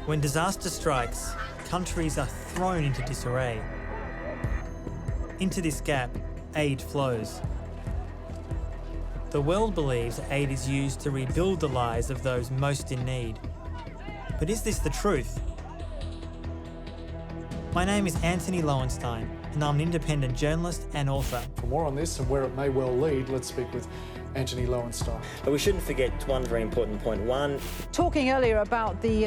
When disaster strikes, countries are thrown into disarray. Into this gap, aid flows. The world believes aid is used to rebuild the lives of those most in need. But is this the truth? My name is Antony Loewenstein, and I'm an independent journalist and author. For more on this and where it may well lead, let's speak with Antony Loewenstein. But we shouldn't forget one very important point. One, talking earlier about the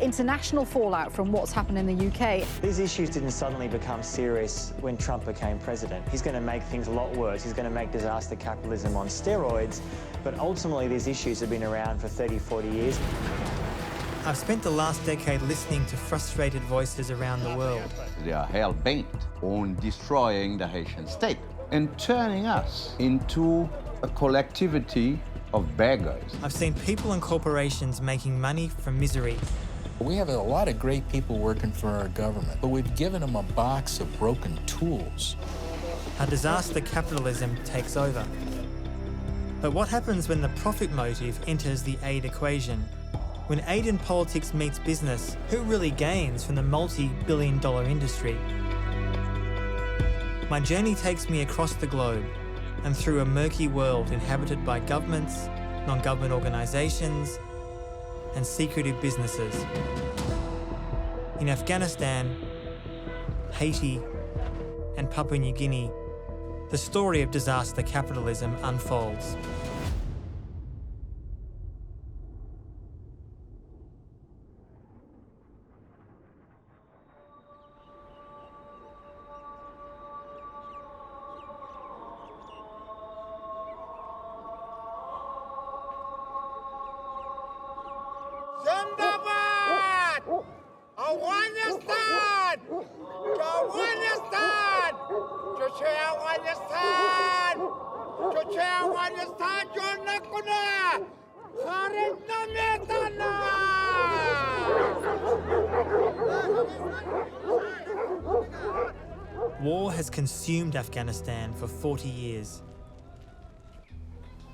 international fallout from what's happened in the UK. These issues didn't suddenly become serious when Trump became president. He's going to make things a lot worse. He's going to make disaster capitalism on steroids. But ultimately, these issues have been around for 30, 40 years. I've spent the last decade listening to frustrated voices around the world. They are hell-bent on destroying the Haitian state and turning us into a collectivity of beggars. I've seen people and corporations making money from misery. We have a lot of great people working for our government, but we've given them a box of broken tools. How disaster capitalism takes over. But what happens when the profit motive enters the aid equation? When aid in politics meets business, who really gains from the multi-billion-dollar industry? My journey takes me across the globe and through a murky world inhabited by governments, non-government organisations, and secretive businesses. In Afghanistan, Haiti, and Papua New Guinea, the story of disaster capitalism unfolds. War has consumed Afghanistan for 40 years.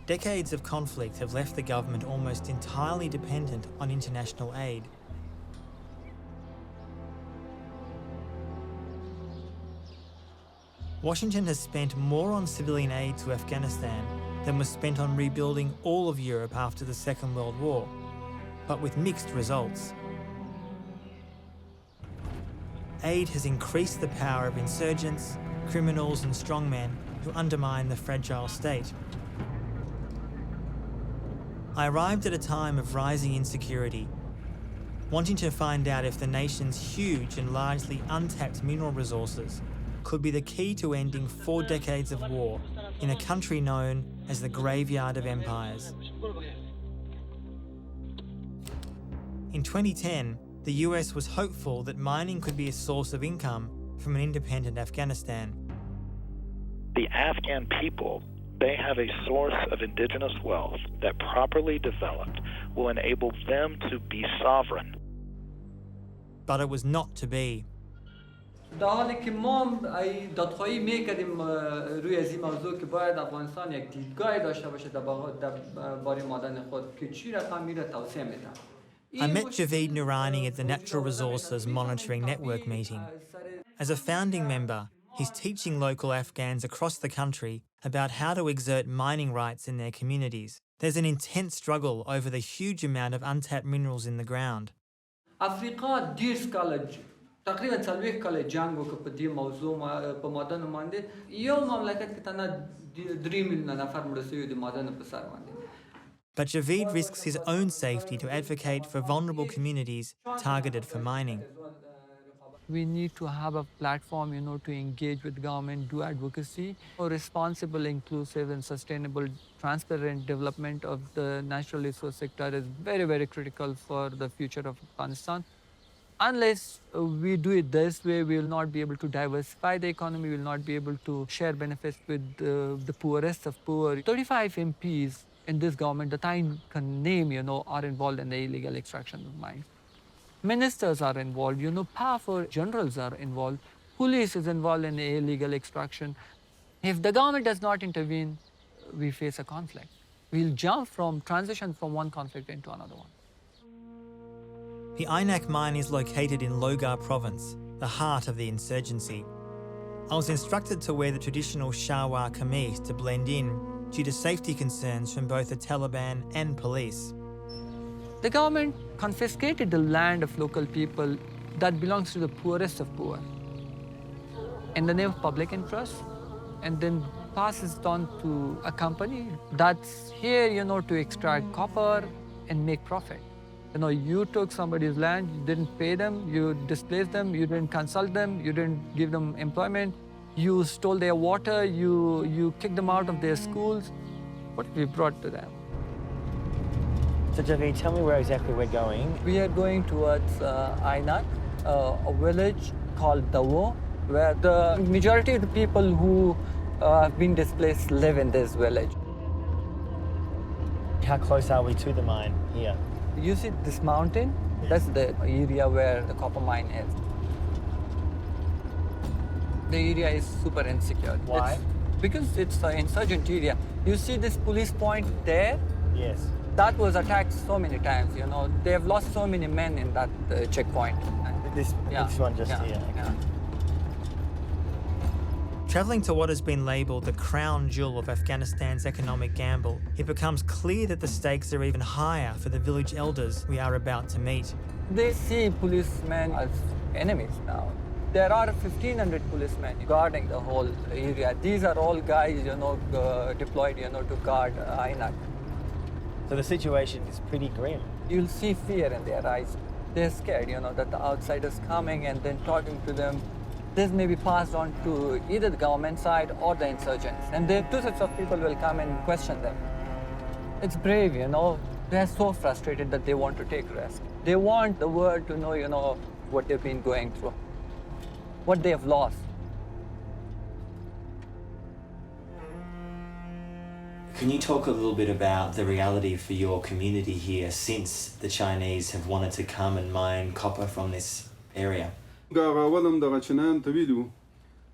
Decades of conflict have left the government almost entirely dependent on international aid. Washington has spent more on civilian aid to Afghanistan than was spent on rebuilding all of Europe after the Second World War, but with mixed results. Aid has increased the power of insurgents, criminals and strongmen who undermine the fragile state. I arrived at a time of rising insecurity, wanting to find out if the nation's huge and largely untapped mineral resources could be the key to ending 4 decades of war in a country known as the graveyard of empires. In 2010, the US was hopeful that mining could be a source of income from an independent Afghanistan. The Afghan people, they have a source of indigenous wealth that, properly developed, will enable them to be sovereign. But it was not to be. در حالی که ما دادخواهی می‌کردیم روی از این موضوع که باید افغانستان یک دیدگاهی داشته باشه درباره معدن خود که چی رقم میره توسعه میدن. I met Javeed Noorani at the Natural Resources Monitoring Network meeting. As a founding member, he's teaching local Afghans across the country about how to exert mining rights in their communities. There's an intense struggle over the huge amount of untapped minerals in the ground. افریقا دیرس کال تقریبا 40 کال جنگ وکړ په دې موضوع په معدن باندې یو مملکت کې تنه 3 میلیون نفر مړه شوي د معدن په سر باندې. But Javeed risks his own safety to advocate for vulnerable communities targeted for mining. We need to have a platform, to engage with government, do advocacy. For responsible, inclusive, and sustainable, transparent development of the natural resource sector is very, very critical for the future of Afghanistan. Unless we do it this way, we will not be able to diversify the economy, we will not be able to share benefits with the poorest of poor. 35 MPs in this government that I can name, are involved in the illegal extraction of mines. Ministers are involved, powerful generals are involved, police is involved in the illegal extraction. If the government does not intervene, we face a conflict. We'll transition from one conflict into another one. The Ainak mine is located in Logar province, the heart of the insurgency. I was instructed to wear the traditional shalwar kameez to blend in due to safety concerns from both the Taliban and police. The government confiscated the land of local people that belongs to the poorest of poor in the name of public interest, and then passes it on to a company that's here, to extract copper and make profit. You took somebody's land, you didn't pay them, you displaced them, you didn't consult them, you didn't give them employment, you stole their water, you kicked them out of their schools. What we brought to them? So Javi, tell me where exactly we're going. We are going towards Ainak, a village called Dawo, where the majority of the people who have been displaced live in this village. How close are we to the mine here? You see this mountain? That's the area where the copper mine is. The area is super insecure. Why? Because it's an insurgent area. You see this police point there? Yes. That was attacked so many times, They have lost so many men in that checkpoint. This one just here. Yeah. Travelling to what has been labelled the crown jewel of Afghanistan's economic gamble, it becomes clear that the stakes are even higher for the village elders we are about to meet. They see policemen as enemies now. There are 1,500 policemen guarding the whole area. These are all guys, deployed, to guard Ainak. So the situation is pretty grim. You'll see fear in their eyes. They're scared, that the outsider's coming and then talking to them. This may be passed on to either the government side or the insurgents. And the two sets of people will come and question them. It's brave, They're so frustrated that they want to take risk. They want the world to know, what they've been going through, what they have lost. Can you talk a little bit about the reality for your community here since the Chinese have wanted to come and mine copper from this area? اولم دغه چنان ته ویلو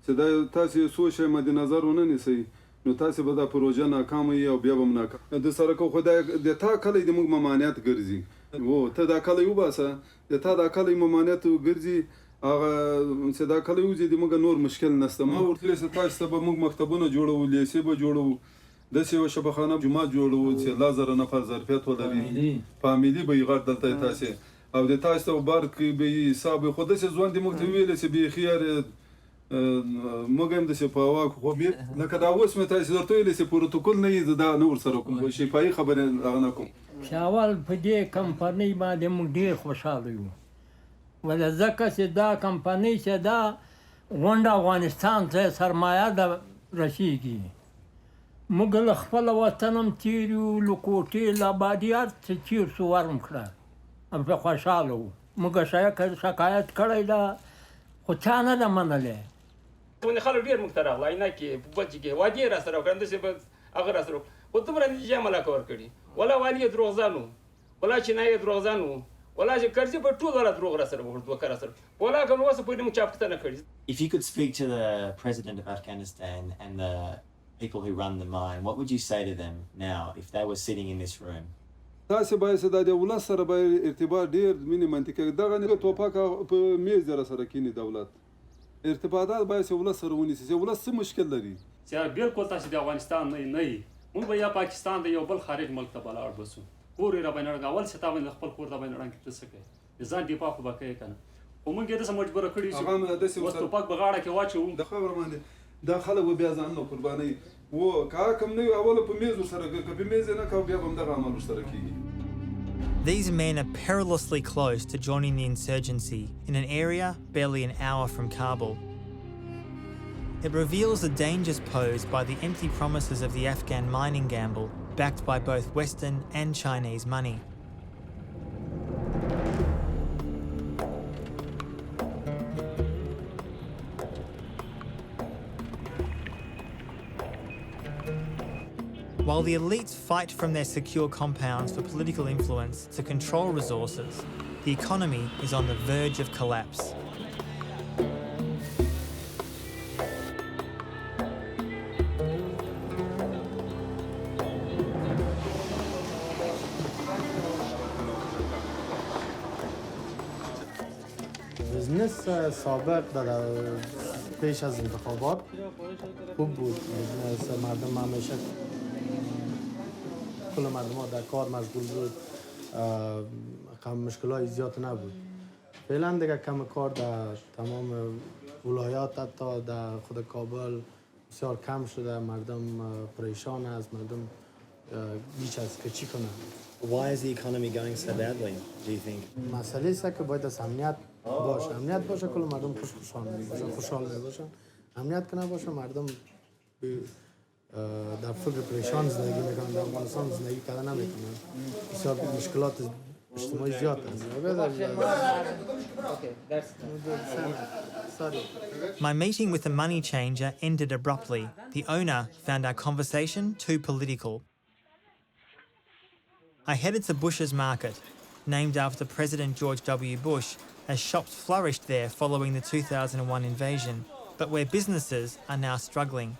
چې دا تاسو سوچ مد نظر ونه نیسئ نو تاسو به دا پروژه ناکامه او بیا به ناکام د سره کو خدای د تا کله د موږ ممانعت ګرځي وو ته دا کله یو باسه د تا دا کله ممانعت ګرځي هغه چې دا کله یو د موږ نور مشکل نشته ما ورته چې تاسو به موږ مکتبونه جوړو لیسې به جوړو د سیو شبخانه جمعه جوړو چې لازر نفر ظرفیت ولري فامیلی به یې غړ دلته تاسو او د تاسو بار کې به حساب خو د ځوان د مکتویل چې به خيار مګم د سپاوا خو به لکه دا اوس مې تاسو درته ویل چې پروتوکول نه دا نور سره کوم شفای خبره نه کوم شاول په دې کمپنۍ باندې موږ ډیر خوشاله یو ولې ځکه چې دا کمپنۍ چې دا غونډه افغانستان ته سرمایه د رسیږي موږ له خپل وطنم تیریو لکوټې لابادیات چې چیر سو ورم کړه په خوشاله وو موږ شکایت کړی دا خو چا نه ده منلی ونې خلک ډېر موږ ته راغله عینکې په بچ کې وعدې را سره وکړه همداسې به هغه را سره خو دومره نتیجه ملاکه ورکړي ولا والي یې دروغجن وو ولا چینایي یې دروغجن وو ولا چې کرزي په ټول ولا دروغ را سره وکړ دوه کاره سره ولا که نو اوسه پورې موږ چا پوښتنه کړې. If you could speak to the president of Afghanistan and the people who run the mine, what would you say to them now if they were sitting in this room? تاسو باید د دولت سره به ارتباط ډیر مینه منطقه دغه نه توپاک په میز در سره کینی دولت ارتباطات باید ولس سره ونیسي ولس څه مشکل لري چې بالکل تاسو د افغانستان نه موږ به یا پاکستان د یو بل خارج ملک ته بلاړ بسو کور را باندې اول څه تا باندې خپل کور ته باندې رانګ څه کوي ځان دی په خو بکې کنه او موږ یې د مجبور کړی چې هغه د څه توپاک بغاړه کې واچو د خبر باندې دا خلک بیا ځان نو قرباني و کا کوم نه اول په میز سره په میز نه کا بیا هم دغه عمل سره کیږي. These men are perilously close to joining the insurgency in an area barely an hour from Kabul. It reveals the dangers posed by the empty promises of the Afghan mining gamble, backed by both Western and Chinese money. While the elites fight from their secure compounds for political influence to control resources, the economy is on the verge of collapse. رئیس سابق در پیش از انتخابات خوب بود. مردم همیشه کل مردم ها در کار مشغول بود، مشکلات زیاد نبود. فعلا دیگه کم کار در تمام ولایات، حتی در خود کابل بسیار کم شده. مردم پریشان است، مردم بیش از که چی کنند. Why is the economy going so badly, do you think? مسئله است که باید از امنیت باشه. امنیت باشه کل مردم خوشحال باشن. امنیت که نباشه مردم در فکر پریشان زندگی میکنن. در افغانستان زندگی کردن نمیکنن. بسیار مشکلات اجتماعی زیاد است. My meeting with the money changer ended abruptly. The owner found our conversation too political. I headed to Bush's Market, named after President George W. Bush, as shops flourished there following the 2001 invasion, but where businesses are now struggling.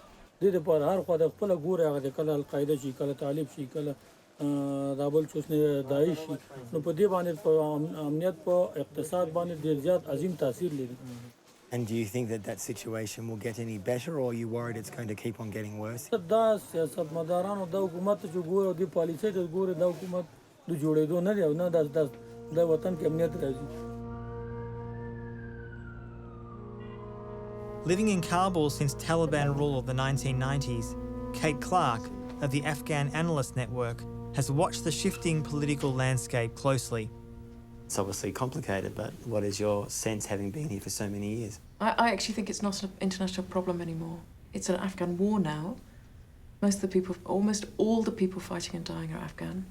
And do you think that that situation will get any better, or are you worried it's going to keep on getting worse? Living in Kabul since Taliban rule of the 1990s, Kate Clark of the Afghan Analyst Network has watched the shifting political landscape closely. It's obviously complicated, but what is your sense having been here for so many years? I actually think it's not an international problem anymore. It's an Afghan war now. Almost all the people fighting and dying are Afghan.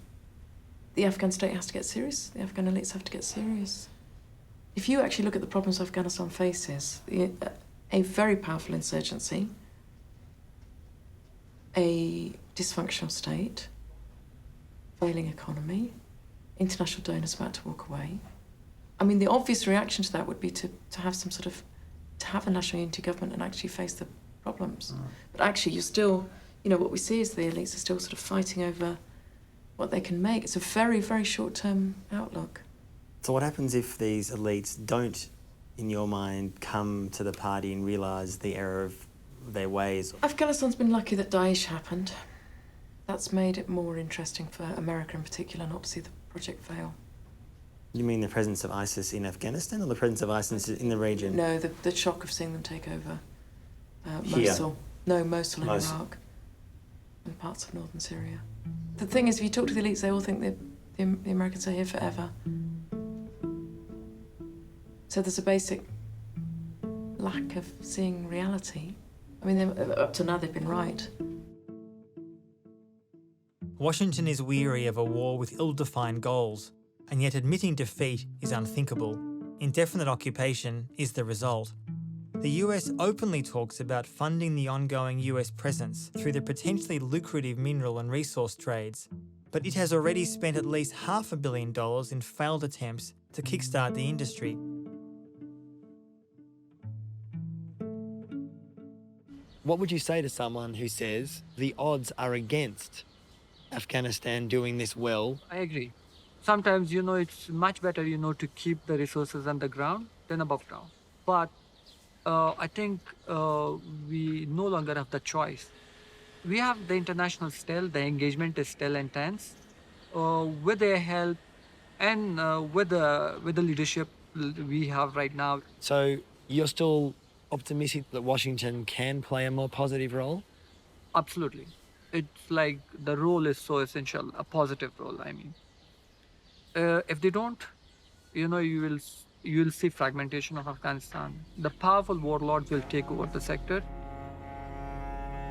The Afghan state has to get serious. The Afghan elites have to get serious. If you actually look at the problems Afghanistan faces, a very powerful insurgency, a dysfunctional state, failing economy, international donors about to walk away. I mean, the obvious reaction to that would be to have some sort of, to have a national unity government and actually face the problems. But actually, you're still, what we see is the elites are still sort of fighting over what they can make. It's a very, very short-term outlook. So what happens if these elites don't, in your mind, come to the party and realise the error of their ways? Afghanistan's been lucky that Daesh happened. That's made it more interesting for America in particular not to see the project fail. You mean the presence of ISIS in Afghanistan or the presence of ISIS in the region? No, the shock of seeing them take over Here? Mosul. No, Mosul in Iraq and parts of northern Syria. The thing is, if you talk to the elites, they all think the Americans are here forever. So there's a basic lack of seeing reality. I mean, up to now they've been right. Washington is weary of a war with ill-defined goals, and yet admitting defeat is unthinkable. Indefinite occupation is the result. The US openly talks about funding the ongoing US presence through the potentially lucrative mineral and resource trades, but it has already spent at least $500 million in failed attempts to kickstart the industry. What would you say to someone who says the odds are against Afghanistan doing this well? I agree. Sometimes, it's much better, to keep the resources underground than above ground. But I think we no longer have the choice. We have the international still, the engagement is still intense. With their help and with the leadership we have right now. So you're still optimistic that Washington can play a more positive role? Absolutely. It's like the role is so essential, a positive role, I mean. If they don't, you will see fragmentation of Afghanistan. The powerful warlords will take over the sector.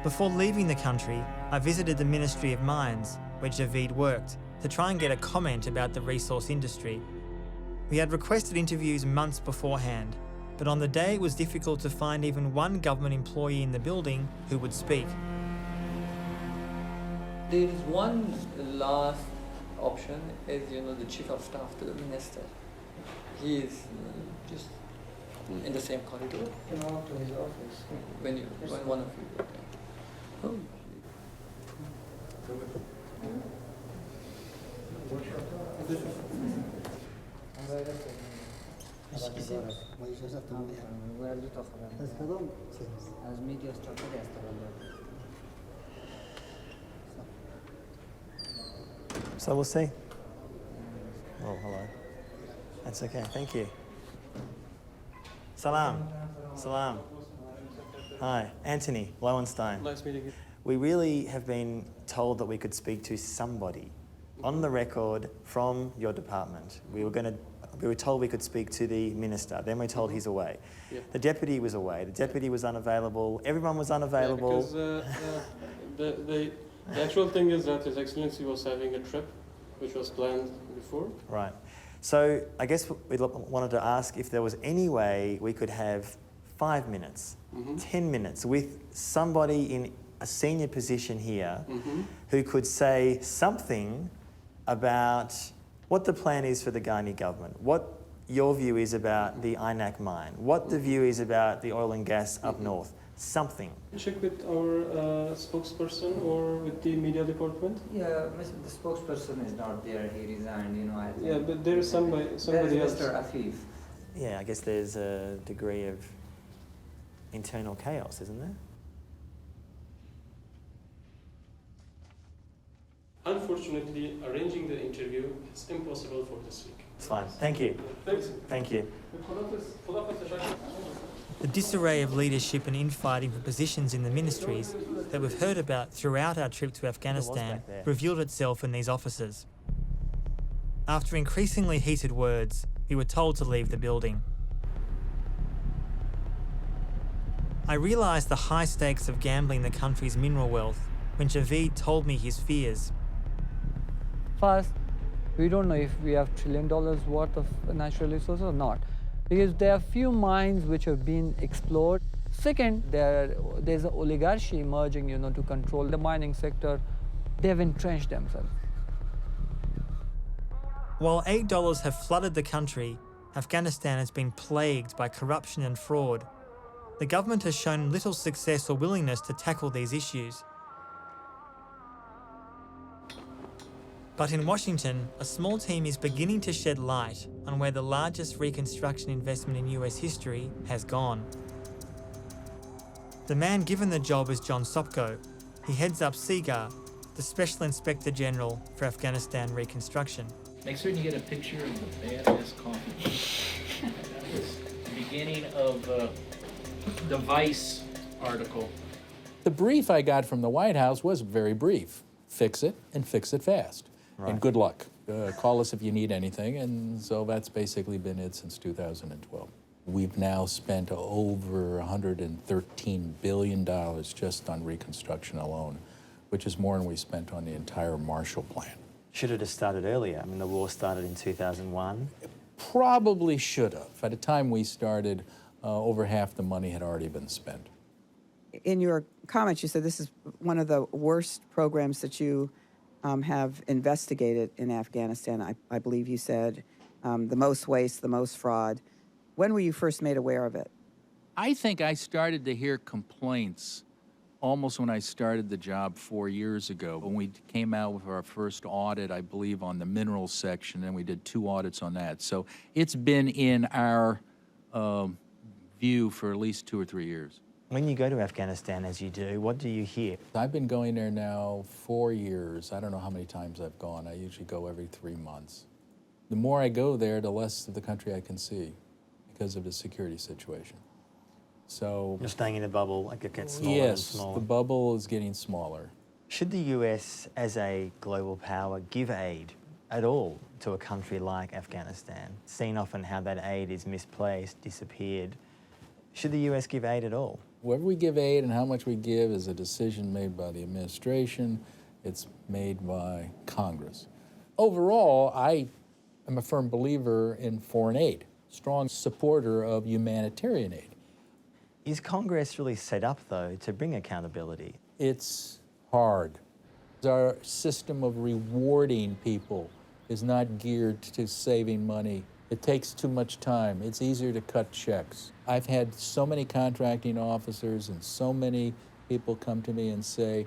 Before leaving the country, I visited the Ministry of Mines, where Javeed worked, to try and get a comment about the resource industry. We had requested interviews months beforehand, but on the day it was difficult to find even one government employee in the building who would speak. There is one last option, is the chief of staff to the minister. He is just in the same corridor. Come out to his office when one of you go there. Oh. So we'll see. Oh, hello. That's okay, thank you. Salam. Salam. Hi, Antony Loewenstein. Nice meeting you. We really have been told that we could speak to somebody on the record from your department. We were told we could speak to the minister. Then we're told he's away. Yeah. The deputy was away. The deputy was unavailable. Everyone was unavailable. Yeah, because the actual thing is that His Excellency was having a trip, which was planned before. Right. So I guess we wanted to ask if there was any way we could have 5 minutes, 10 minutes with somebody in a senior position here who could say something about what the plan is for the Guinea government, what your view is about the INAC mine, what the view is about the oil and gas up north, something. Check with our spokesperson or with the media department? Yeah, the spokesperson is not there, he resigned, you know. I think. Yeah, but there is somebody else. Mr. Afif. Yeah, I guess there's a degree of internal chaos, isn't there? Unfortunately, arranging the interview is impossible for this week. It's fine. Thank you. Thanks. Thank you. The disarray of leadership and infighting for positions in the ministries that we've heard about throughout our trip to Afghanistan revealed itself in these offices. After increasingly heated words, we were told to leave the building. I realised the high stakes of gambling the country's mineral wealth when Javeed told me his fears. First, we don't know if we have $1 trillion worth of natural resources or not, because there are few mines which have been explored. Second, there's an oligarchy emerging, you know, to control the mining sector. They've entrenched themselves. While $8 have flooded the country, Afghanistan has been plagued by corruption and fraud. The government has shown little success or willingness to tackle these issues. But in Washington, a small team is beginning to shed light on where the largest reconstruction investment in US history has gone. The man given the job is John Sopko. He heads up SIGAR, the Special Inspector General for Afghanistan Reconstruction. Make certain you get a picture of the badass coffee. That was the beginning of the Vice article. The brief I got from the White House was very brief. Fix it and fix it fast. Right. And good luck. Call us if you need anything. And so that's basically been it since 2012. We've now spent over $113 billion just on reconstruction alone, which is more than we spent on the entire Marshall Plan. Should it have started earlier? I mean, the war started in 2001. Probably should have. At the time we started, over half the money had already been spent. In your comments, you said this is one of the worst programs that you have investigated in Afghanistan. I believe you said the most waste, the most fraud. When were you first made aware of it? I think I started to hear complaints almost when I started the job 4 years ago. When we came out with our first audit, I believe, on the minerals section, and we did 2 audits on that. So it's been in our view for at least 2 or 3 years. When you go to Afghanistan, as you do, what do you hear? I've been going there now 4 years. I don't know how many times I've gone. I usually go every 3 months. The more I go there, the less of the country I can see because of the security situation. So you're staying in a bubble, like it gets smaller and smaller. Yes, the bubble is getting smaller. Should the US, as a global power, give aid at all to a country like Afghanistan? Seen often how that aid is misplaced, disappeared. Should the US give aid at all? Whether we give aid and how much we give is a decision made by the administration. It's made by Congress. Overall, I am a firm believer in foreign aid, strong supporter of humanitarian aid. Is Congress really set up, though, to bring accountability? It's hard. Our system of rewarding people is not geared to saving money. It takes too much time. It's easier to cut checks. I've had so many contracting officers and so many people come to me and say,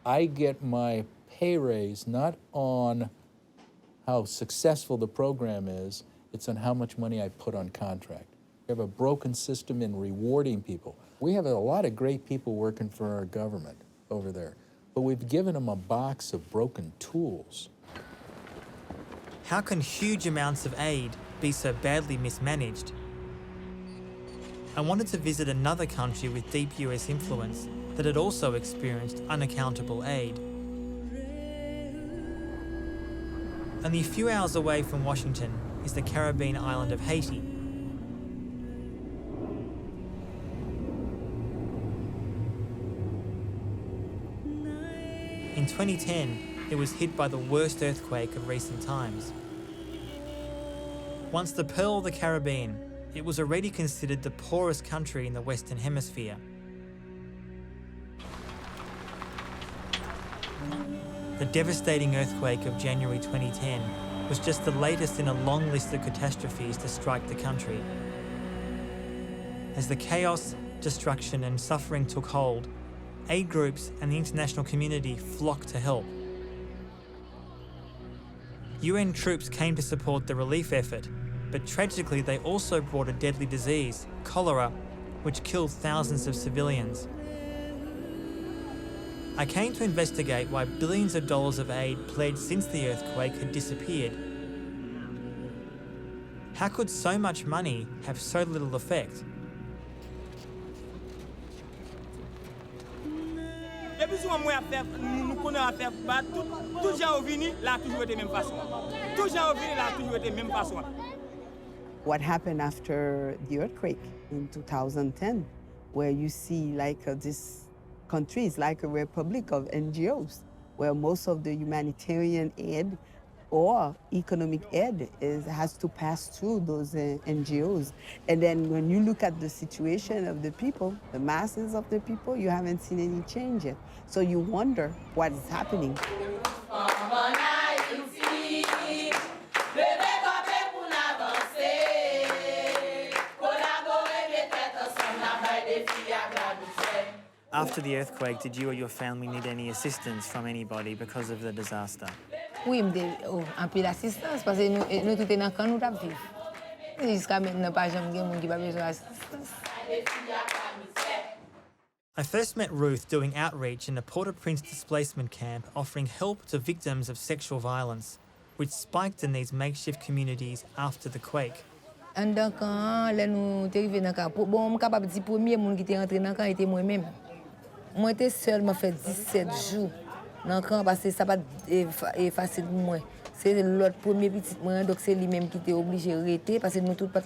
I get my pay raise not on how successful the program is It's on how much money I put on contract. We have a broken system in rewarding people. We have a lot of great people working for our government over there, but we've given them a box of broken tools. How can huge amounts of aid be so badly mismanaged? I wanted to visit another country with deep US influence that had also experienced unaccountable aid. Only a few hours away from Washington is the Caribbean island of Haiti. In 2010, it was hit by the worst earthquake of recent times. Once the Pearl of the Caribbean, it was already considered the poorest country in the Western Hemisphere. The devastating earthquake of January 2010 was just the latest in a long list of catastrophes to strike the country. As the chaos, destruction and suffering took hold, aid groups and the international community flocked to help. UN troops came to support the relief effort, but tragically they also brought a deadly disease, cholera, which killed thousands of civilians. I came to investigate why billions of dollars of aid pledged since the earthquake had disappeared. How could so much money have so little effect? What happened after the earthquake in 2010, where you see like this country is like a republic of NGOs, where most of the humanitarian aid or economic aid has to pass through those NGOs. And then when you look at the situation of the people, the masses of the people, you haven't seen any change yet. So you wonder what is happening. After the earthquake, did you or your family need any assistance from anybody because of the disaster? Oui, un peu d'assistance parce que nous tout est dans camp nous t'a vivre. Jusqu'à maintenant pas jamais gen moun qui pas besoin d'assistance. I first met Ruth doing outreach in a Port-au-Prince displacement camp offering help to victims of sexual violence, which spiked in these makeshift communities after the quake. En dans camp, là nous t'es arrivé dans camp. Bon, on capable dire premier monde qui était rentré dans camp était moi-même. Moi j'étais seule, m'a fait 17 jours dans camp parce que ça pas facile pour moi. C'est l'autre premier petit moi donc c'est lui-même qui était obligé de rester parce que nous tout pas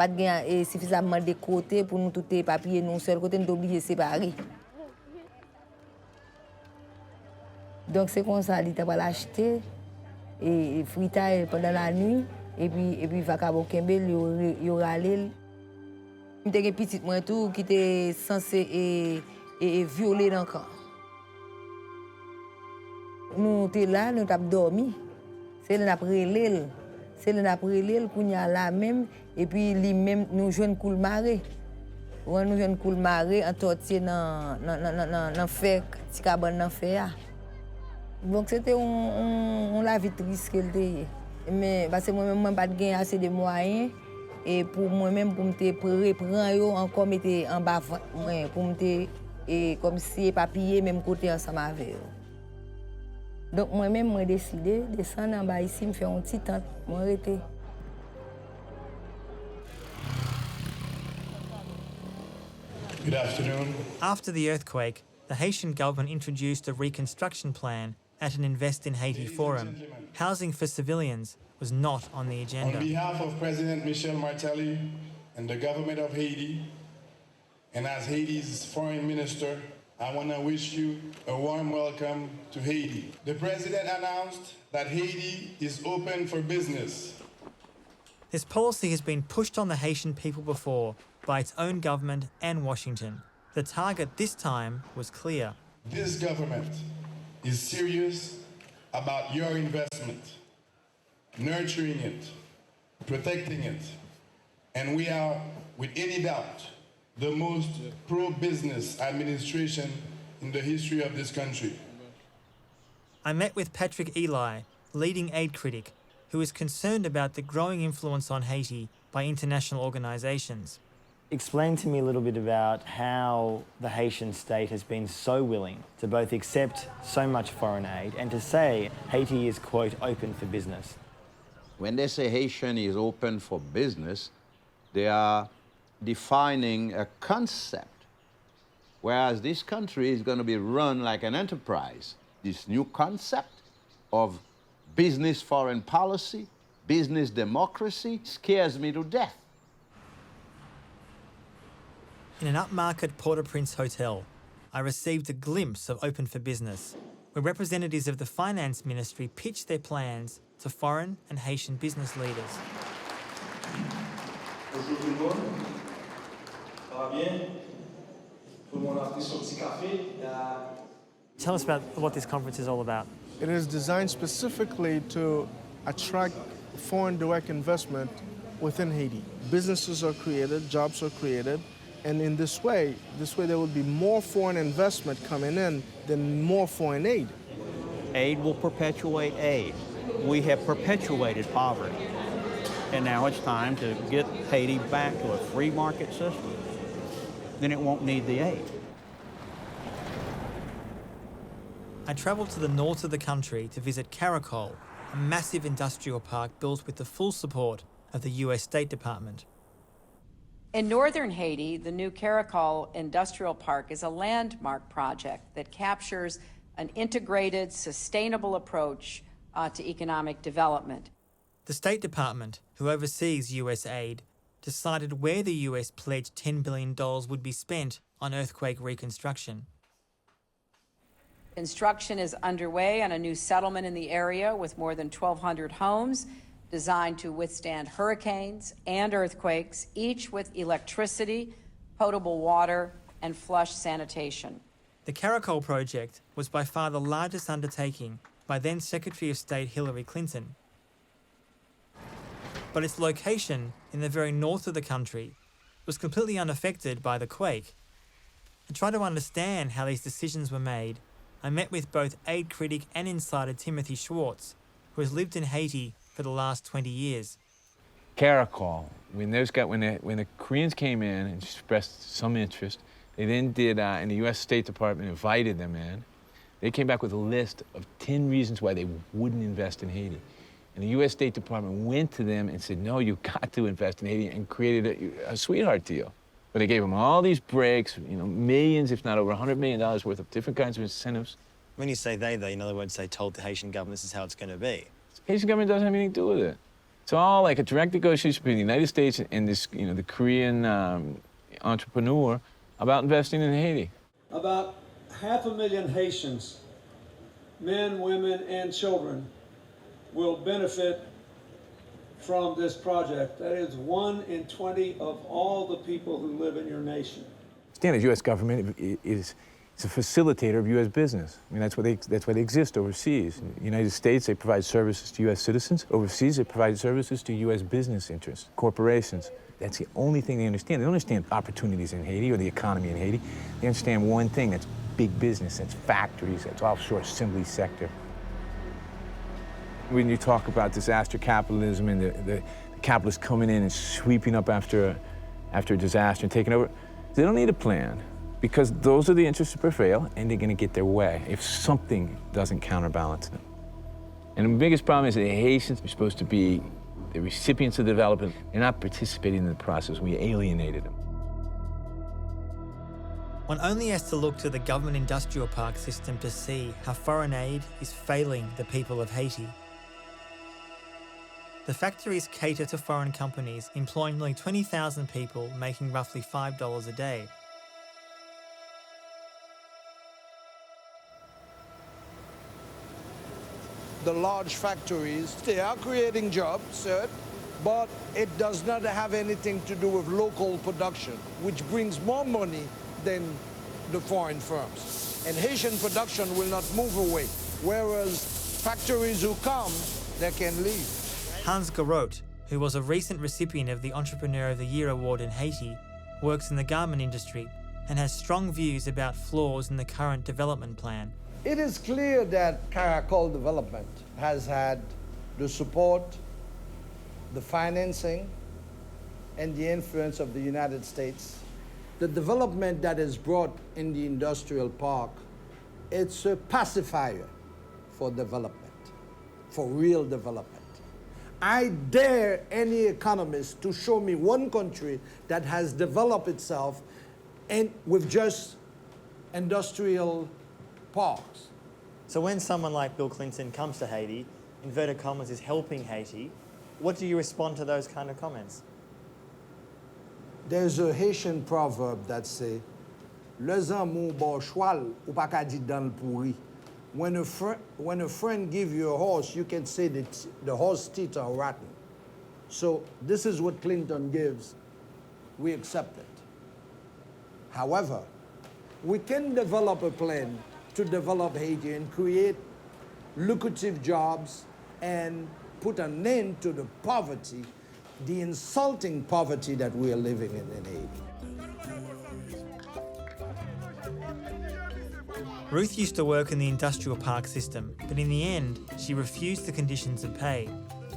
de suffisamment de côté pour nous tout les papiers nous seul côté nous obligé séparer. Donc c'est comme ça il t'a pas l'acheter et fritage pendant la nuit et puis vacabo Bougainville yo râler. M'était petit moi tout qui était censé et violé dans le camp. Nous étions là, nous avons dormi. C'est le après l'île. C'est le après l'île qu'on y a là même. Et puis, lui-même, nous jouons une coule marée. Nous jouons une coule marée, en tortillé dans le fer, petit cabane dans le fer. Donc, c'était la vie triste qu'elle était. Mais parce que moi-même, je n'ai pas assez de moyens. Et pour moi-même, pour me reprendre encore en bas, pour me et comme si papier même côté ensemble avec eux. Donc moi-même j'ai décidé de descendre en bas ici me faire une petite tente moi arrêter. Good afternoon. After the earthquake, the Haitian government introduced a reconstruction plan at an Invest in Haiti forum. Housing for civilians was not on the agenda. On behalf of President Michel Martelly and the government of Haiti, and as Haiti's foreign minister, I want to wish you a warm welcome to Haiti. The president announced that Haiti is open for business. This policy has been pushed on the Haitian people before by its own government and Washington. The target this time was clear. This government is serious about your investment, nurturing it, protecting it, and we are, with any doubt, the most pro-business administration in the history of this country. I met with Patrick Eli, leading aid critic, who is concerned about the growing influence on Haiti by international organisations. Explain to me a little bit about how the Haitian state has been so willing to both accept so much foreign aid and to say Haiti is, quote, open for business. When they say Haitian is open for business, they are defining a concept, whereas this country is going to be run like an enterprise. This new concept of business foreign policy, business democracy, scares me to death. In an upmarket Port-au-Prince hotel, I received a glimpse of Open for Business, where representatives of the Finance Ministry pitched their plans to foreign and Haitian business leaders. Bonjour tout le monde. Ça va bien? Tout le monde a pris son petit café? Tell us about what this conference is all about. It is designed specifically to attract foreign direct investment within Haiti. Businesses are created, jobs are created, and in this way there will be more foreign investment coming in than more foreign aid. Aid will perpetuate aid. We have perpetuated poverty. And now it's time to get Haiti back to a free market system. Then it won't need the aid. I travelled to the north of the country to visit Caracol, a massive industrial park built with the full support of the US State Department. In northern Haiti, the new Caracol Industrial Park is a landmark project that captures an integrated, sustainable approach to economic development. The State Department, who oversees US aid, decided where the US pledged $10 billion would be spent on earthquake reconstruction. Construction is underway on a new settlement in the area with more than 1,200 homes designed to withstand hurricanes and earthquakes, each with electricity, potable water, and flush sanitation. The Caracol project was by far the largest undertaking by then Secretary of State Hillary Clinton. But its location in the very north of the country was completely unaffected by the quake. To try to understand how these decisions were made, I met with both aid critic and insider Timothy Schwartz, who has lived in Haiti for the last 20 years. Caracol, when the Koreans came in and expressed some interest, they then did, and the US State Department invited them in, they came back with a list of 10 reasons why they wouldn't invest in Haiti. And the US State Department went to them and said, no, you've got to invest in Haiti, and created a sweetheart deal. But they gave them all these breaks, millions, if not over $100 million worth of different kinds of incentives. When you say they, though, in other words, they told the Haitian government this is how it's going to be. The Haitian government doesn't have anything to do with it. It's all like a direct negotiation between the United States and this, the Korean entrepreneur about investing in Haiti. About 500,000 Haitians, men, women, and children, will benefit from this project. That is 1 in 20 of all the people who live in your nation. The U.S. government is a facilitator of U.S. business. I mean, that's why they exist overseas. In the United States, they provide services to U.S. citizens. Overseas, they provide services to U.S. business interests, corporations. That's the only thing they understand. They don't understand opportunities in Haiti or the economy in Haiti. They understand one thing, that's big business, that's factories, that's offshore assembly sector. When you talk about disaster capitalism and the capitalists coming in and sweeping up after a disaster and taking over, they don't need a plan, because those are the interests that prevail, and they're going to get their way if something doesn't counterbalance them. And the biggest problem is that the Haitians are supposed to be the recipients of development. They're not participating in the process. We alienated them. One only has to look to the government industrial park system to see how foreign aid is failing the people of Haiti. The factories cater to foreign companies, employing nearly 20,000 people, making roughly $5 a day. The large factories, they are creating jobs, but it does not have anything to do with local production, which brings more money than the foreign firms. And Haitian production will not move away, whereas factories who come, they can leave. Hans Garot, who was a recent recipient of the Entrepreneur of the Year award in Haiti, works in the garment industry and has strong views about flaws in the current development plan. It is clear that Caracol development has had the support, the financing, and the influence of the United States. The development that is brought in the industrial park, it's a pacifier for development, for real development. I dare any economist to show me one country that has developed itself with just industrial parks. So when someone like Bill Clinton comes to Haiti, inverted commas is helping Haiti, what do you respond to those kind of comments? There's a Haitian proverb that says, "Le zanmou bon choual ou pa ka di dan pourri." When a friend gives you a horse, you can say that the horse teeth are rotten. So this is what Clinton gives. We accept it. However, we can develop a plan to develop Haiti and create lucrative jobs and put an end to the poverty, the insulting poverty that we are living in Haiti. Ruth used to work in the industrial park system, but in the end, she refused the conditions of pay.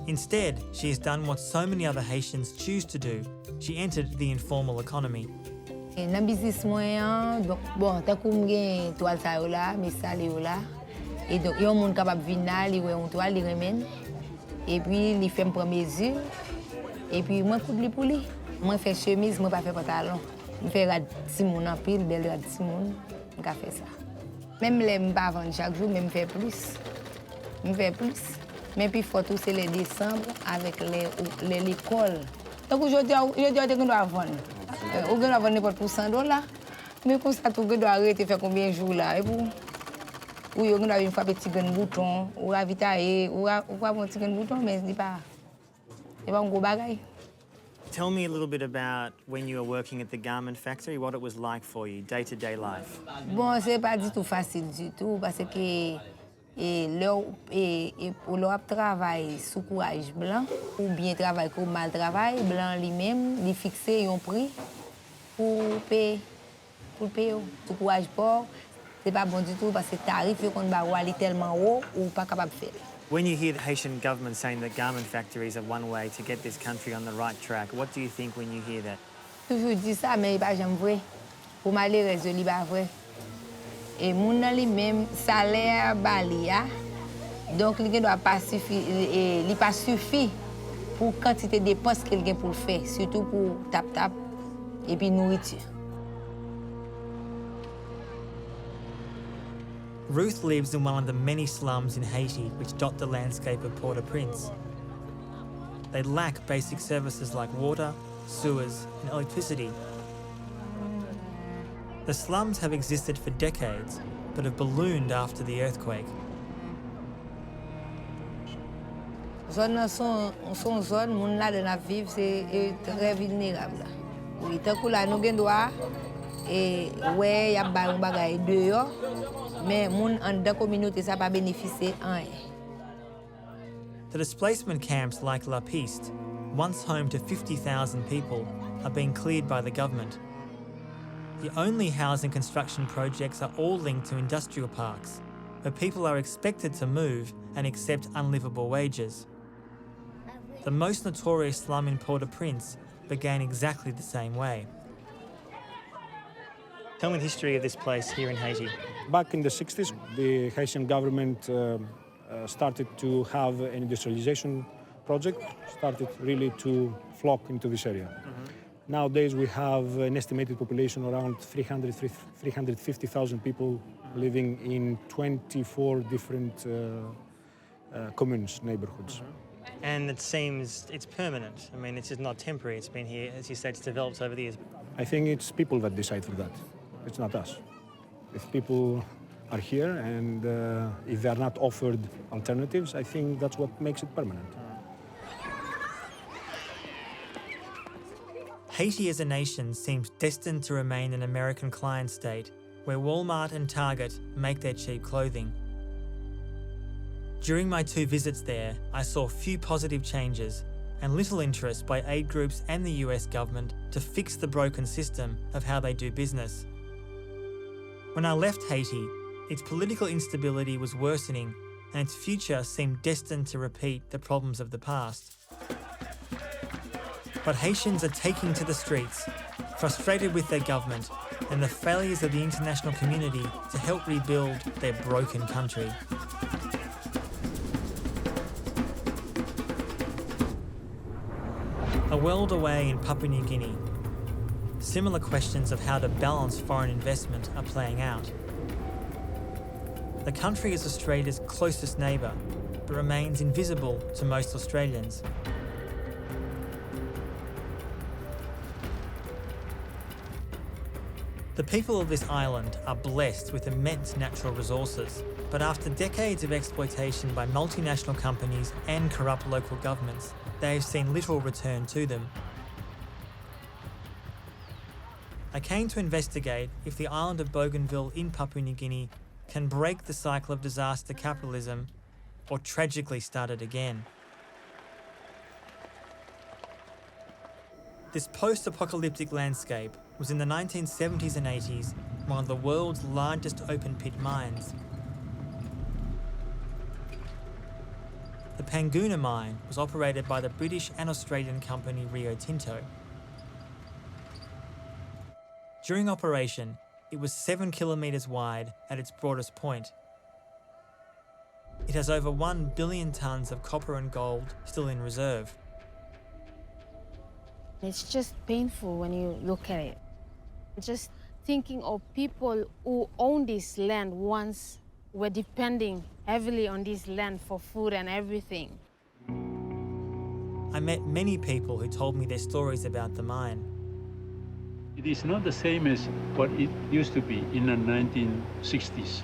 Instead, she has done what so many other Haitians choose to do. She entered the informal economy. Nan business mwen, bon, takou mwen gen toal sa yo la, mesal yo la. Et donc, yon moun kapab vin la, li wè yon toal, li remen. Et puis, li fè m'pren mesure. Et puis, mwen koute li pou li. Mwen fè chemise, mwen pa fè pantalon. Mwen fè rad timoun an pil, bel rad timoun. Mwen ka fè sa. Même les m'pas vendre chaque jour, mais me fait plus. Me fait plus. Mais puis faut tout c'est les décembre avec l'école. Donc aujourd'hui on doit vendre. On doit vendre n'importe pour $100. Mais pour ça tout doit arrêter faire combien de jours là et pour ou on doit une fois petit gain bouton ou ravitailler ou quoi mon petit gain bouton mais c'est pas un gros bagage. Tell me a little bit about when you were working at the garment factory, what it was like for you, day-to-day life. Bon, c'est pas du tout facile du tout parce que leur travail sous courage blanc ou bien travail comme mal travail blanc lui-même, il fixé un prix pour payer sous courage port, c'est pas bon du tout parce que tarif qu'on va aller tellement haut ou pas capable de faire. When you hear the Haitian government saying that garment factories are one way to get this country on the right track, what do you think when you hear that? Toujours dit ça, mais il pas jamais vrai. Pour m'aller résolu pas vrai. Et mon nan li même salaire balia, donc il doit pas suffire, il pas suffit pour quantité de dépenses qu'il gagne pour le faire, surtout pour tap et puis nourriture. Ruth lives in one of the many slums in Haiti which dot the landscape of Port-au-Prince. They lack basic services like water, sewers, and electricity. The slums have existed for decades, but have ballooned after the earthquake. Zone son zone, moun la de na vivre, c'est très vulnérable. Oui, tant que là nous gen droit et ouais, y a ba un bagay dehors. Mais moun en de communauté ça pas bénéficier en. The displacement camps like La Piste, once home to 50,000 people, are being cleared by the government. The only housing construction projects are all linked to industrial parks, where people are expected to move and accept unlivable wages. The most notorious slum in Port-au-Prince began exactly the same way. Tell me the history of this place here in Haiti. Back in the 60s, the Haitian government started to have an industrialization project, started really to flock into this area. Nowadays, we have an estimated population around 350,000 people living in 24 different communes, neighborhoods. And it seems it's permanent. I mean, it's just not temporary. It's been here, as you said, it's developed over the years. I think it's people that decide for that. It's not us. If people are here and if they are not offered alternatives, I think that's what makes it permanent. Haiti as a nation seems destined to remain an American client state, where Walmart and Target make their cheap clothing. During my 2 visits there, I saw few positive changes and little interest by aid groups and the US government to fix the broken system of how they do business. When I left Haiti, its political instability was worsening and its future seemed destined to repeat the problems of the past. But Haitians are taking to the streets, frustrated with their government and the failures of the international community to help rebuild their broken country. A world away in Papua New Guinea, similar questions of how to balance foreign investment are playing out. The country is Australia's closest neighbour, but remains invisible to most Australians. The people of this island are blessed with immense natural resources, but after decades of exploitation by multinational companies and corrupt local governments, they have seen little return to them. I came to investigate if the island of Bougainville in Papua New Guinea can break the cycle of disaster capitalism or tragically start it again. This post-apocalyptic landscape was in the 1970s and 80s one of the world's largest open-pit mines. The Panguna mine was operated by the British and Australian company Rio Tinto. During operation, it was 7 kilometres wide at its broadest point. It has over 1 billion tonnes of copper and gold still in reserve. It's just painful when you look at it. Just thinking of people who own this land once were depending heavily on this land for food and everything. I met many people who told me their stories about the mine. It is not the same as what it used to be in the 1960s.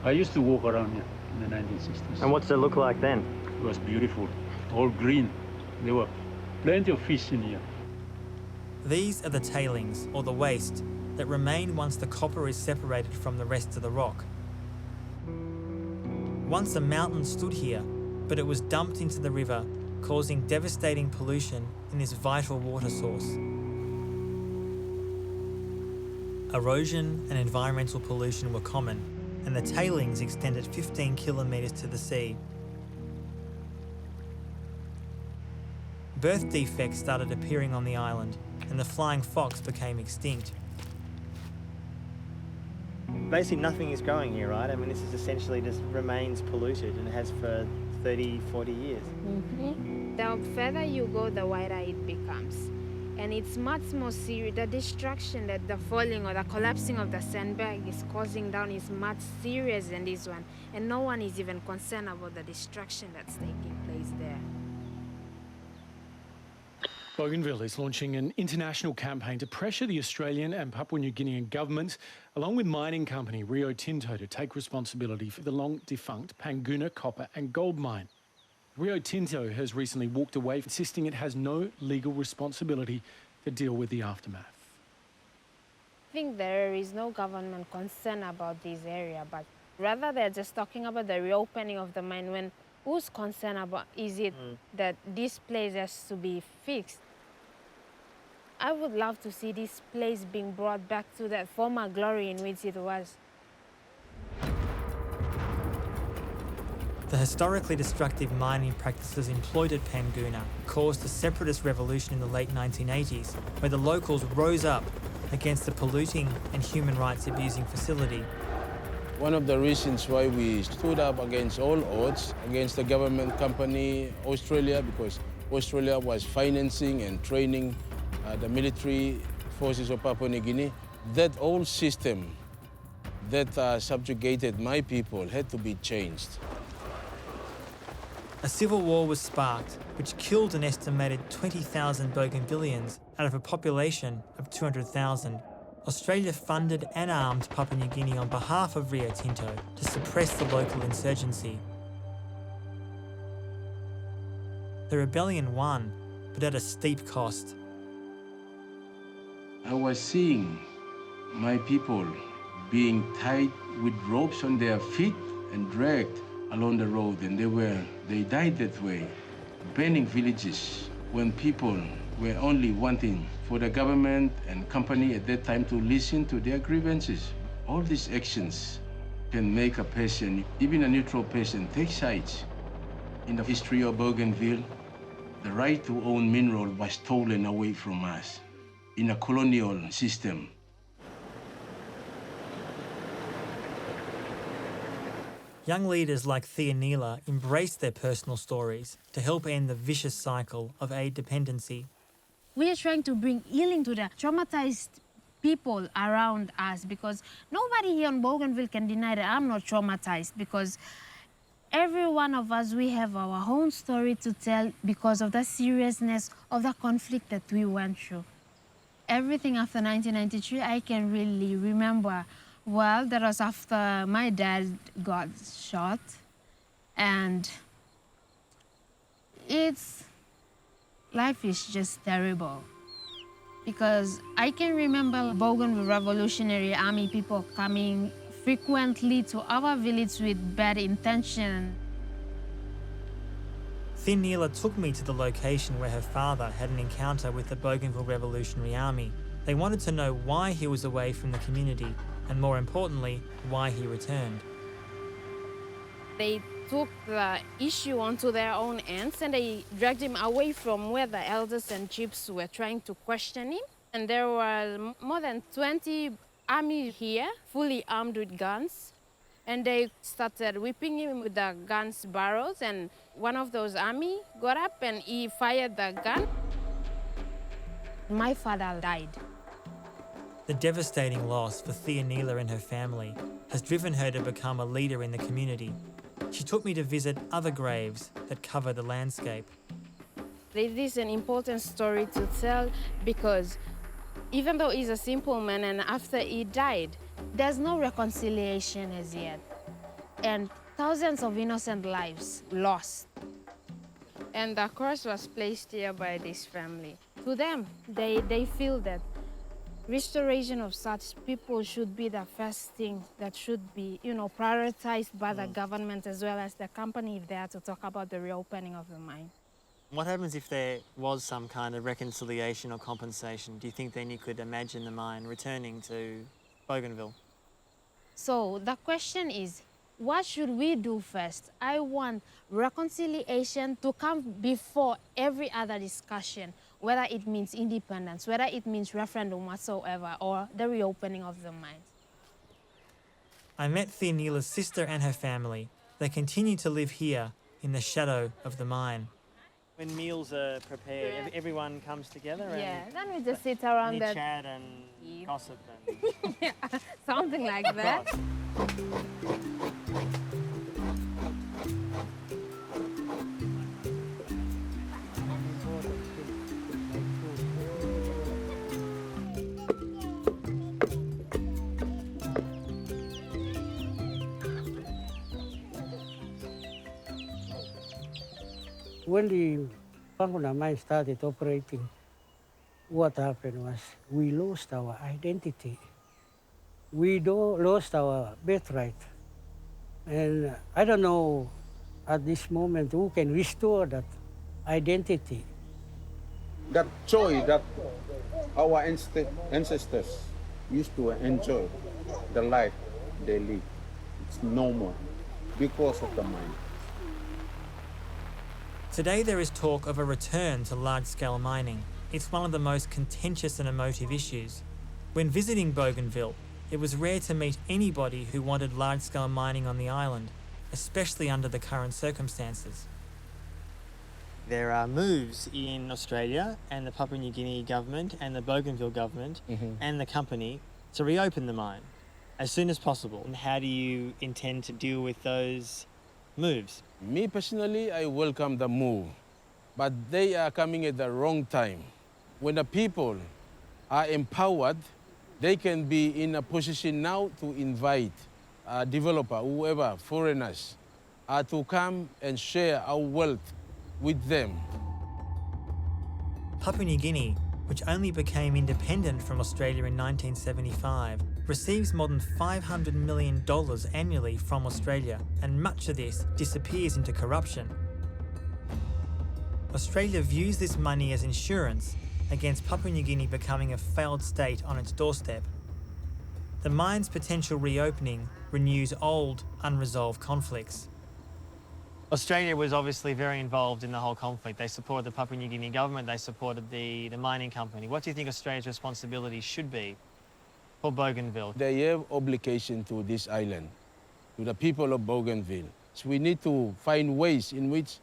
I used to walk around here in the 1960s. And what's it look like then? It was beautiful, all green. There were plenty of fish in here. These are the tailings, or the waste, that remain once the copper is separated from the rest of the rock. Once a mountain stood here, but it was dumped into the river, causing devastating pollution in this vital water source. Erosion and environmental pollution were common, and the tailings extended 15 kilometres to the sea. Birth defects started appearing on the island, and the flying fox became extinct. Basically nothing is growing here, right? I mean, this is essentially just remains polluted and has for 30, 40 years. Mm-hmm. The further you go, the wider it becomes. And it's much more serious. The destruction that the falling or the collapsing of the sandbag is causing down is much serious than this one. And no one is even concerned about the destruction that's taking place there. Bougainville is launching an international campaign to pressure the Australian and Papua New Guinean governments, along with mining company Rio Tinto, to take responsibility for the long-defunct Panguna copper and gold mine. Rio Tinto has recently walked away, insisting it has no legal responsibility to deal with the aftermath. I think there is no government concern about this area, but rather they're just talking about the reopening of the mine when who's concerned about is it that this place has to be fixed? I would love to see this place being brought back to that former glory in which it was. The historically destructive mining practices employed at Panguna caused a separatist revolution in the late 1980s, where the locals rose up against the polluting and human rights abusing facility. One of the reasons why we stood up against all odds, against the government company Australia, because Australia was financing and training the military forces of Papua New Guinea, that old system that subjugated my people had to be changed. A civil war was sparked, which killed an estimated 20,000 Bougainvillians out of a population of 200,000. Australia funded and armed Papua New Guinea on behalf of Rio Tinto to suppress the local insurgency. The rebellion won, but at a steep cost. I was seeing my people being tied with ropes on their feet and dragged along the road, and they died that way, burning villages when people were only wanting for the government and company at that time to listen to their grievances. All these actions can make a person, even a neutral person, take sides. In the history of Bougainville, the right to own mineral was stolen away from us in a colonial system. Young leaders like Thor Neureiter embrace their personal stories to help end the vicious cycle of aid dependency. We are trying to bring healing to the traumatized people around us, because nobody here in Bougainville can deny that I'm not traumatized, because every one of us, we have our own story to tell because of the seriousness of the conflict that we went through. Everything after 1993, I can really remember. Well, that was after my dad got shot, and life is just terrible. Because I can remember Bougainville Revolutionary Army people coming frequently to our village with bad intention. Thor Neureiter took me to the location where her father had an encounter with the Bougainville Revolutionary Army. They wanted to know why he was away from the community, and more importantly, why he returned. They took the issue onto their own hands and they dragged him away from where the elders and chiefs were trying to question him. And there were more than 20 army here, fully armed with guns. And they started whipping him with the guns barrels, and one of those army got up and he fired the gun. My father died. The devastating loss for Thor Neureiter and her family has driven her to become a leader in the community. She took me to visit other graves that cover the landscape. It is an important story to tell, because even though he's a simple man and after he died, there's no reconciliation as yet. And thousands of innocent lives lost. And the curse was placed here by this family. To them, they feel that restoration of such people should be the first thing that should be, prioritized by the government as well as the company if they are to talk about the reopening of the mine. What happens if there was some kind of reconciliation or compensation? Do you think then you could imagine the mine returning to Bougainville? So the question is, what should we do first? I want reconciliation to come before every other discussion, whether it means independence, whether it means referendum whatsoever, or the reopening of the mines. I met Thor Neureiter's sister and her family. They continue to live here in the shadow of the mine. When meals are prepared, everyone comes together and then we just sit around and chat and gossip and yeah, something like that. When the Papua mine started operating, what happened was we lost our identity. We lost our birthright. And I don't know at this moment who can restore that identity. That joy that our ancestors used to enjoy, the life they live, it's no more because of the mine. Today there is talk of a return to large-scale mining. It's one of the most contentious and emotive issues. When visiting Bougainville, it was rare to meet anybody who wanted large-scale mining on the island, especially under the current circumstances. There are moves in Australia and the Papua New Guinea government and the Bougainville government and the company to reopen the mine as soon as possible. And how do you intend to deal with those moves? Me personally, I welcome the move, but they are coming at the wrong time. When the people are empowered, they can be in a position now to invite a developer, whoever, foreigners, to come and share our wealth with them. Papua New Guinea, which only became independent from Australia in 1975, receives more than $500 million annually from Australia, and much of this disappears into corruption. Australia views this money as insurance against Papua New Guinea becoming a failed state on its doorstep. the mine's potential reopening renews old, unresolved conflicts. Australia was obviously very involved in the whole conflict. They supported the Papua New Guinea government, they supported the mining company. What do you think Australia's responsibility should be for Bougainville? They have obligation to this island, to the people of Bougainville. So we need to find ways in which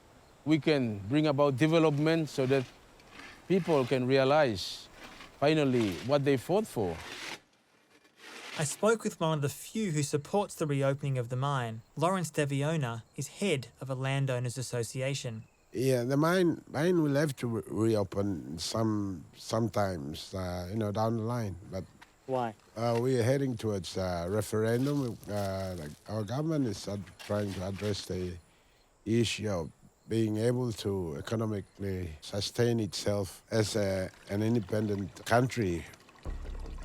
we can bring about development so that people can realize finally what they fought for. I spoke with one of the few who supports the reopening of the mine. Lawrence Deviona is head of a landowners association. Yeah, the mine will have to reopen sometimes, down the line. But why? We are heading towards a referendum. Our government is trying to address the issue of being able to economically sustain itself as an independent country.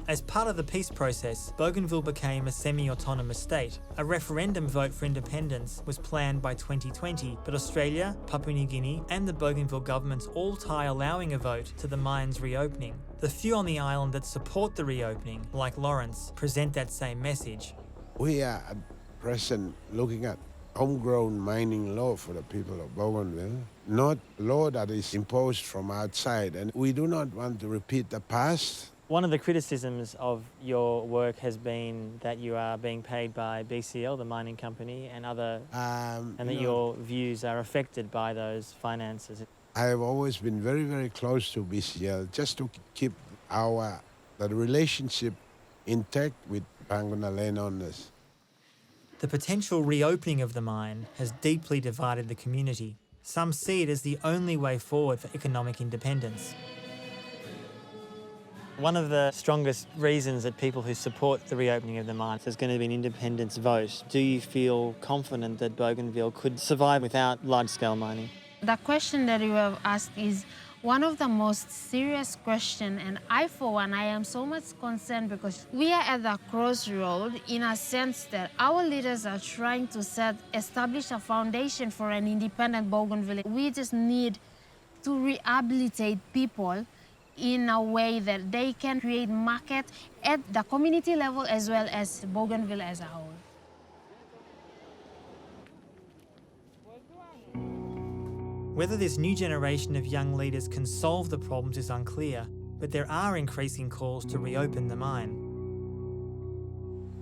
As part of the peace process, Bougainville became a semi-autonomous state. A referendum vote for independence was planned by 2020, but Australia, Papua New Guinea and the Bougainville governments all tie allowing a vote to the mine's reopening. The few on the island that support the reopening, like Lawrence, present that same message. We are at present looking at homegrown mining law for the people of Bougainville, not law that is imposed from outside, and we do not want to repeat the past. One of the criticisms of your work has been that you are being paid by BCL, the mining company, and that your views are affected by those finances. I have always been very, very close to BCL, just to keep the relationship intact with Panguna landowners. The potential reopening of the mine has deeply divided the community. Some see it as the only way forward for economic independence. One of the strongest reasons that people who support the reopening of the mine, there's going to be an independence vote. Do you feel confident that Bougainville could survive without large-scale mining? The question that you have asked is one of the most serious questions, and I, for one, I am so much concerned because we are at the crossroad in a sense that our leaders are trying to establish a foundation for an independent Bougainville. We just need to rehabilitate people in a way that they can create market at the community level as well as Bougainville as a whole. Whether this new generation of young leaders can solve the problems is unclear, but there are increasing calls to reopen the mine.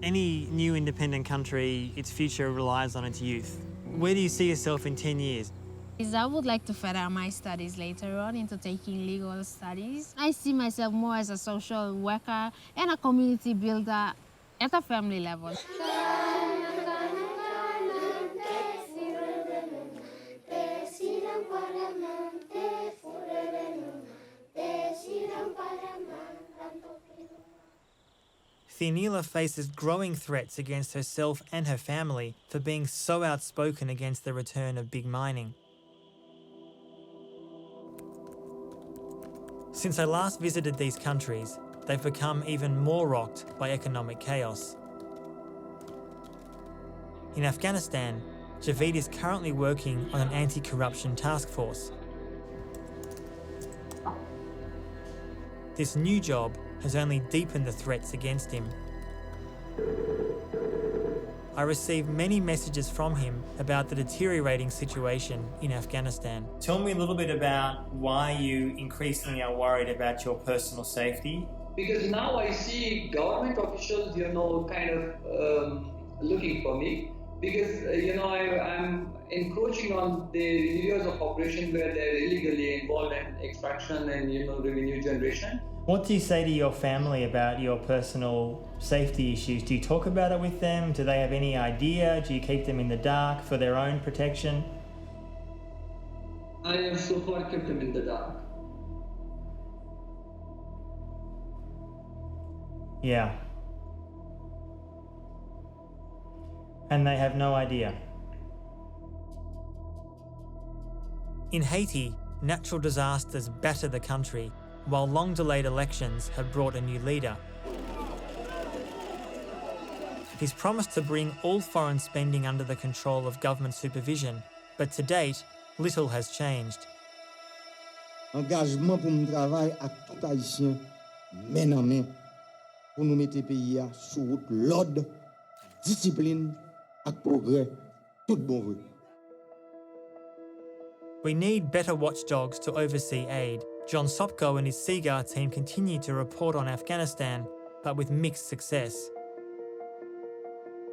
Any new independent country, its future relies on its youth. Where do you see yourself in 10 years? I would like to further my studies later on into taking legal studies. I see myself more as a social worker and a community builder at a family level. Thionila faces growing threats against herself and her family for being so outspoken against the return of big mining. Since I last visited these countries, they've become even more rocked by economic chaos. In Afghanistan, Javid is currently working on an anti-corruption task force. This new job has only deepened the threats against him. I received many messages from him about the deteriorating situation in Afghanistan. Tell me a little bit about why you increasingly are worried about your personal safety. Because now I see government officials, kind of looking for me. Because, I'm encroaching on the areas of operation where they're illegally involved in extraction and, revenue generation. What do you say to your family about your personal safety issues? Do you talk about it with them? Do they have any idea? Do you keep them in the dark for their own protection? I have so far kept them in the dark. Yeah. And they have no idea. In Haiti, natural disasters batter the country, while long-delayed elections have brought a new leader. He's promised to bring all foreign spending under the control of government supervision, but to date, little has changed. Engagement pour mon travail à tout haïtien, main en main. pour nous mettre pays sur route l'ordre, discipline et progrès tout bon vrai. We need better watchdogs to oversee aid. John Sopko and his Seaguar team continue to report on Afghanistan, but with mixed success.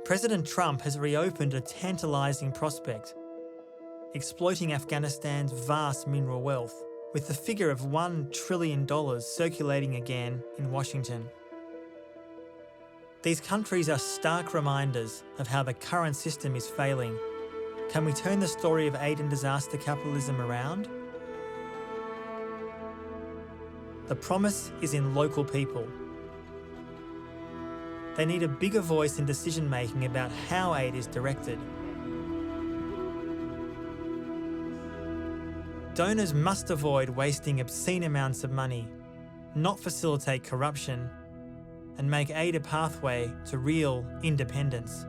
President Trump has reopened a tantalising prospect, exploiting Afghanistan's vast mineral wealth, with the figure of $1 trillion circulating again in Washington. These countries are stark reminders of how the current system is failing. Can we turn the story of aid and disaster capitalism around? The promise is in local people. They need a bigger voice in decision-making about how aid is directed. Donors must avoid wasting obscene amounts of money, not facilitate corruption, and make aid a pathway to real independence.